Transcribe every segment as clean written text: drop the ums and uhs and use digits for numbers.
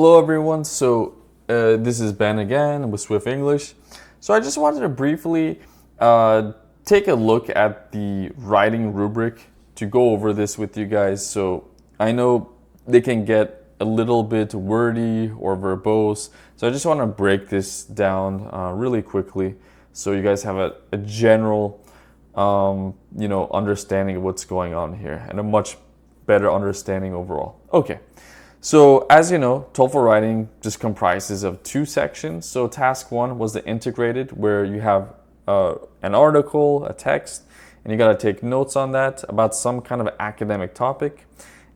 Hello everyone, this is Ben again with Swift English. So I just wanted to briefly take a look at the writing rubric to go over this with you guys. So I know they can get a little bit wordy or verbose, so I just want to break this down really quickly so you guys have a general understanding of what's going on here and a much better understanding overall. Okay. So as you know, TOEFL writing just comprises of two sections. So task one was the integrated, where you have an article, a text, and you got to take notes on that about some kind of academic topic.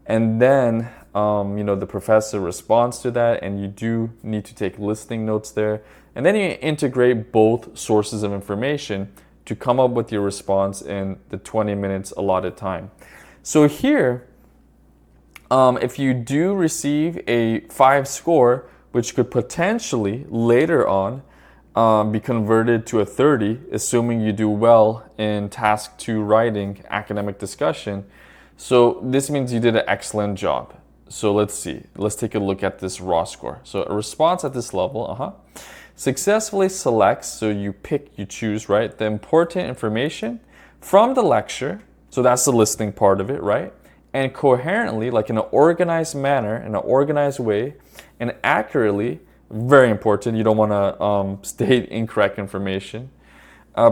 And then, the professor responds to that, and you do need to take listening notes there. And then you integrate both sources of information to come up with your response in the 20 minutes allotted time. So here, if you do receive a 5 score, which could potentially later on be converted to a 30, assuming you do well in task 2 writing, academic discussion. So this means you did an excellent job. So let's see. Let's take a look at this raw score. So a response at this level, successfully selects, so you choose, right, the important information from the lecture. So that's the listening part of it, right? And coherently, like in an organized manner, in an organized way, and accurately, very important, you don't want to state incorrect information,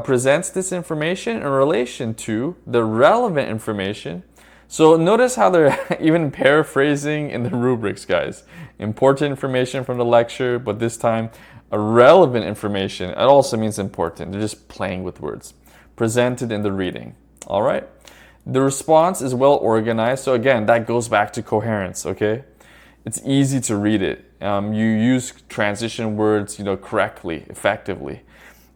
presents this information in relation to the relevant information. So notice how they're even paraphrasing in the rubrics, guys. Important information from the lecture, but this time, a relevant information. It also means important. They're just playing with words. Presented in the reading, all right? The response is well organized. So again, that goes back to coherence, okay? It's easy to read it. You use transition words, correctly, effectively.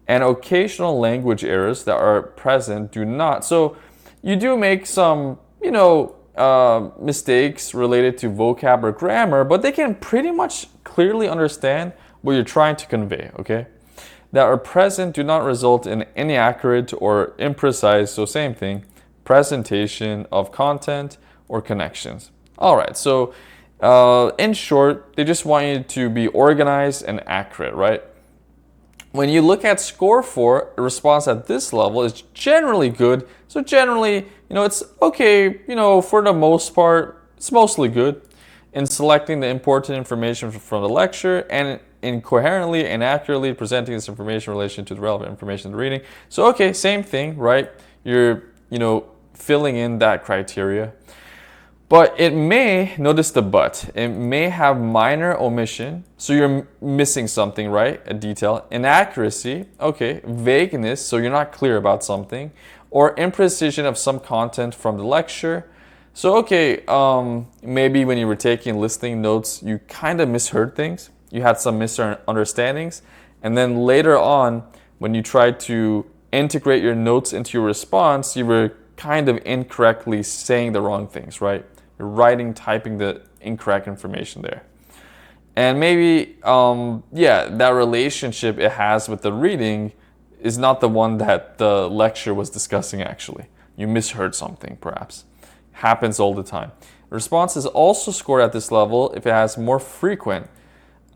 And occasional language errors that are present do not. So you do make some, mistakes related to vocab or grammar, but they can pretty much clearly understand what you're trying to convey, okay? That are present do not result in inaccurate or imprecise, so same thing, presentation of content or connections. All right, so in short, they just want you to be organized and accurate, right? When you look at score 4, a response at this level is generally good. So generally, it's okay, for the most part, it's mostly good in selecting the important information from the lecture and in coherently and accurately presenting this information in relation to the relevant information in the reading. So okay, same thing, right? You're, filling in that criteria. But it may, notice the but, it may have minor omission, so you're missing something, right? A detail. Inaccuracy, okay. Vagueness, so you're not clear about something. Or imprecision of some content from the lecture. So okay, maybe when you were taking listening notes, you kind of misheard things. You had some misunderstandings. And then later on, when you tried to integrate your notes into your response, you were kind of incorrectly saying the wrong things, right? You're typing the incorrect information there. And maybe, that relationship it has with the reading is not the one that the lecture was discussing actually. You misheard something, perhaps. Happens all the time. Response is also scored at this level if it has more frequent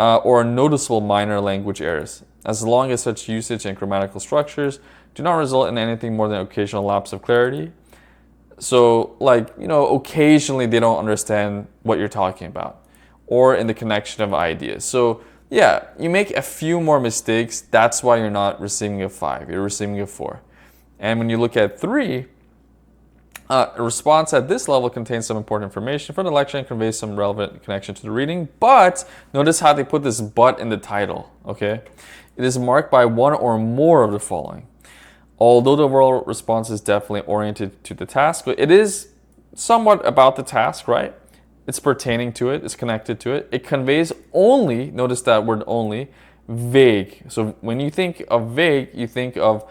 or noticeable minor language errors, as long as such usage and grammatical structures do not result in anything more than occasional lapse of clarity. So occasionally they don't understand what you're talking about or in the connection of ideas. So yeah, you make a few more mistakes. That's why you're not receiving a 5. You're receiving a 4. And when you look at 3, a response at this level contains some important information from the lecture and conveys some relevant connection to the reading. But notice how they put this but in the title, okay? It is marked by one or more of the following. Although the overall response is definitely oriented to the task, but it is somewhat about the task, right? It's pertaining to it, it's connected to it. It conveys only, notice that word only, vague. So when you think of vague, you think of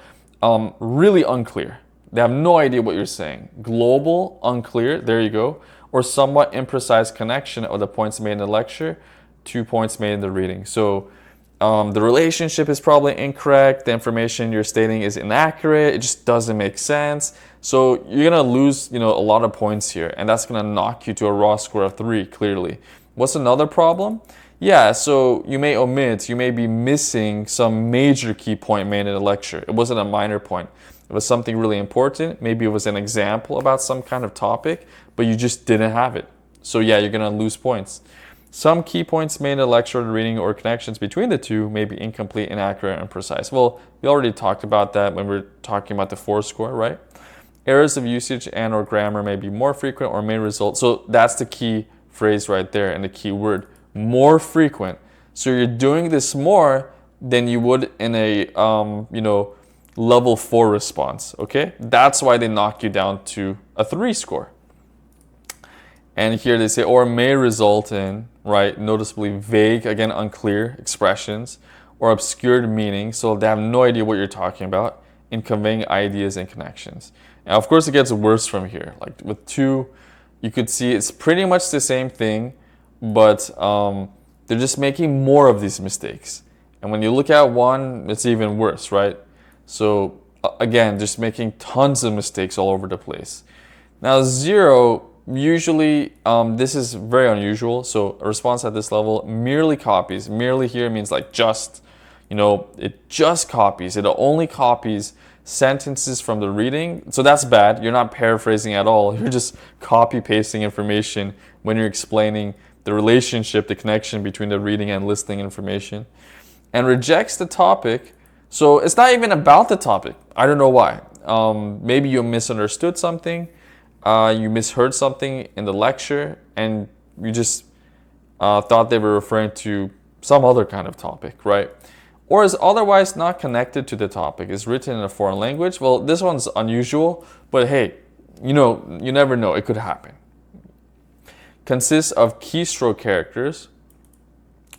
really unclear. They have no idea what you're saying. Global, unclear, there you go. Or somewhat imprecise connection of the points made in the lecture to points made in the reading. So the relationship is probably incorrect. The information you're stating is inaccurate. It just doesn't make sense. So you're gonna lose, a lot of points here, and that's gonna knock you to a raw score of 3, clearly. What's another problem? Yeah, so you may omit, you may be missing some major key point made in a lecture. It wasn't a minor point. It was something really important. Maybe it was an example about some kind of topic, but you just didn't have it. So yeah, you're gonna lose points. Some key points made in a lecture, reading, or connections between the two may be incomplete, inaccurate, and imprecise. Well, we already talked about that when we were talking about the 4 score, right? Errors of usage and or grammar may be more frequent or may result. So that's the key phrase right there and the key word, more frequent. So you're doing this more than you would in a level 4 response, okay? That's why they knock you down to a 3 score. And here they say, or may result in, right, noticeably vague, again, unclear expressions or obscured meaning. So they have no idea what you're talking about in conveying ideas and connections. Now, of course, it gets worse from here. Like with 2, you could see it's pretty much the same thing, but they're just making more of these mistakes. And when you look at 1, it's even worse, right? So again, just making tons of mistakes all over the place. Now 0, usually this is very unusual. So a response at this level merely copies. Merely here means like just, it just copies. It only copies sentences from the reading. So that's bad. You're not paraphrasing at all. You're just copy pasting information when you're explaining the relationship, the connection between the reading and listening information. And rejects the topic. So it's not even about the topic. I don't know why. Maybe you misunderstood something. You misheard something in the lecture and you just thought they were referring to some other kind of topic, right? Or is otherwise not connected to the topic, is written in a foreign language. Well, this one's unusual, but hey, you never know, it could happen. Consists of keystroke characters.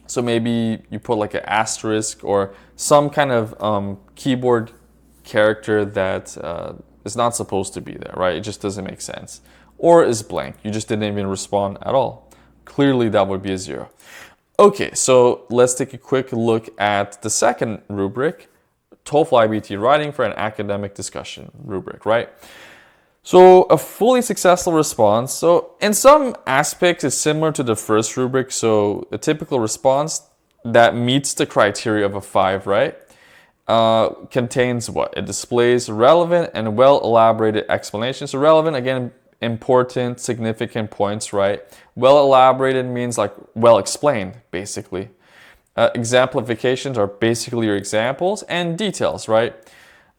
So maybe you put like an asterisk or some kind of keyboard character that is not supposed to be there, right? It just doesn't make sense. Or is blank. You just didn't even respond at all. Clearly that would be a 0. Okay, so let's take a quick look at the second rubric, TOEFL IBT writing for an academic discussion rubric, right? So a fully successful response. So in some aspects, it's similar to the first rubric. So a typical response that meets the criteria of a 5, right? Contains what? It displays relevant and well-elaborated explanations. So relevant, again, important, significant points, right? Well-elaborated means like well-explained, basically. Exemplifications are basically your examples and details, right?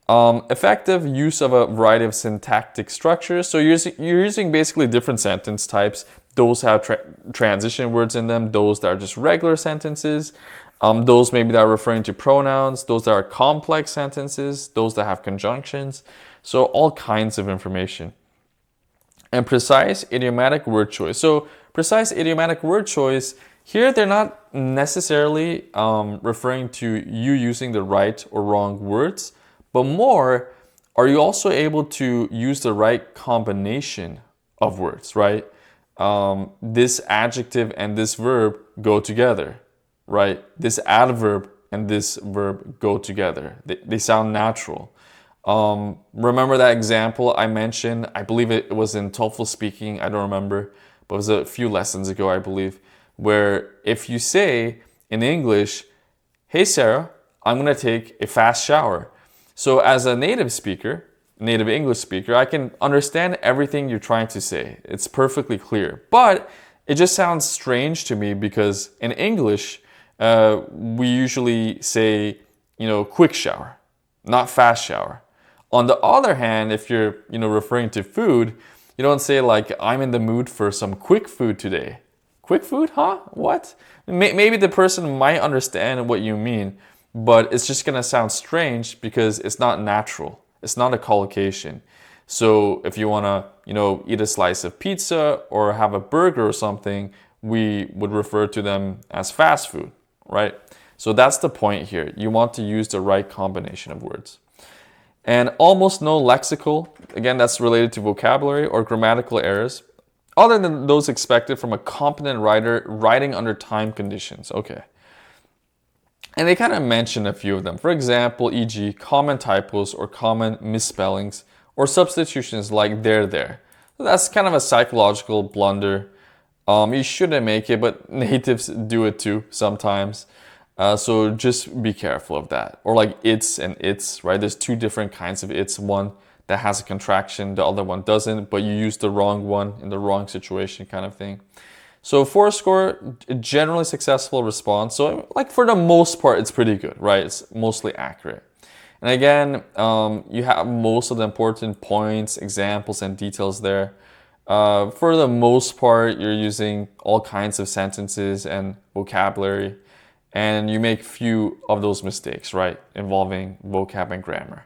Effective use of a variety of syntactic structures. So you're using basically different sentence types. Those have transition words in them. Those that are just regular sentences. Those maybe that are referring to pronouns. Those that are complex sentences. Those that have conjunctions. So all kinds of information. And precise idiomatic word choice. So precise idiomatic word choice, here they're not necessarily referring to you using the right or wrong words, but more, are you also able to use the right combination of words, right? This adjective and this verb go together, right? This adverb and this verb go together. They sound natural. Remember that example I mentioned? I believe it was in TOEFL speaking. I don't remember, but it was a few lessons ago, I believe, where if you say in English, "Hey Sarah, I'm gonna take a fast shower." So as a native English speaker, I can understand everything you're trying to say. It's perfectly clear, but it just sounds strange to me because in English, we usually say, quick shower, not fast shower. On the other hand, if you're, referring to food, you don't say like, "I'm in the mood for some quick food today." Quick food, huh? What? Maybe the person might understand what you mean, but it's just gonna sound strange because it's not natural. It's not a collocation. So if you wanna, eat a slice of pizza or have a burger or something, we would refer to them as fast food, right? So that's the point here. You want to use the right combination of words. And almost no lexical, again, that's related to vocabulary or grammatical errors, other than those expected from a competent writer writing under time conditions. Okay. And they kind of mention a few of them. For example, e.g., common typos or common misspellings or substitutions like there. So that's kind of a psychological blunder. You shouldn't make it, but natives do it too sometimes. So just be careful of that. Or like it's and it's, right? There's two different kinds of it's. One that has a contraction, the other one doesn't, but you use the wrong one in the wrong situation kind of thing. So 4 score, generally successful response. So like for the most part, it's pretty good, right? It's mostly accurate. And again, you have most of the important points, examples, and details there. For the most part, you're using all kinds of sentences and vocabulary, and you make few of those mistakes, right? Involving vocab and grammar.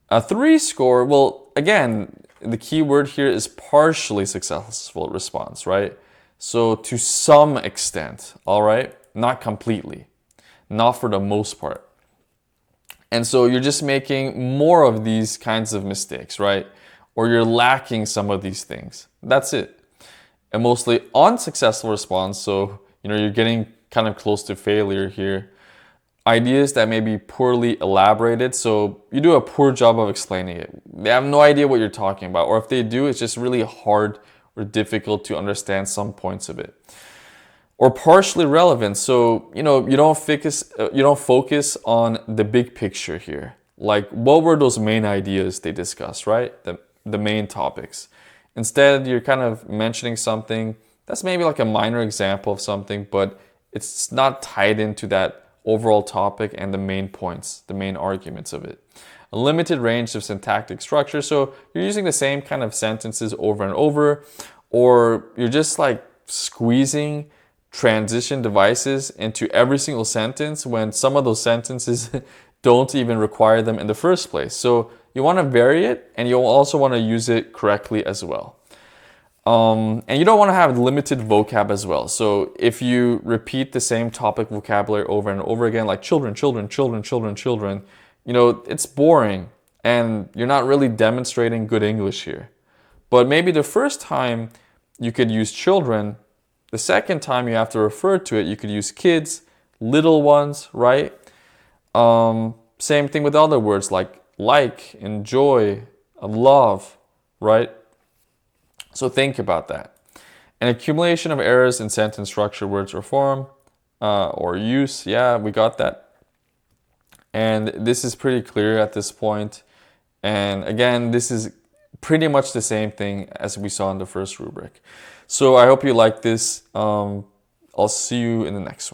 A 3 score, well, again, the key word here is partially successful response, right? So to some extent, all right? Not completely, not for the most part. And so you're just making more of these kinds of mistakes, right? Or you're lacking some of these things. That's it. And mostly unsuccessful response, so you're getting kind of close to failure here. Ideas that may be poorly elaborated, so you do a poor job of explaining it. They have no idea what you're talking about, or if they do, it's just really hard or difficult to understand some points of it. Or partially relevant, so you don't focus on the big picture here. Like, what were those main ideas they discussed, right? The main topics. Instead, you're kind of mentioning something that's maybe like a minor example of something, but it's not tied into that overall topic and the main points, the main arguments of it. A limited range of syntactic structure, so you're using the same kind of sentences over and over, or you're just like squeezing transition devices into every single sentence when some of those sentences don't even require them in the first place. So you want to vary it, and you'll also want to use it correctly as well. And you don't want to have limited vocab as well. So if you repeat the same topic vocabulary over and over again, like children, children, children, children, children, it's boring and you're not really demonstrating good English here. But maybe the first time you could use children, the second time you have to refer to it, you could use kids, little ones, right? Same thing with other words like enjoy, love, right? So think about that. An accumulation of errors in sentence structure, words, or form, or use. Yeah, we got that. And this is pretty clear at this point. And again, this is pretty much the same thing as we saw in the first rubric. So I hope you like this. I'll see you in the next one.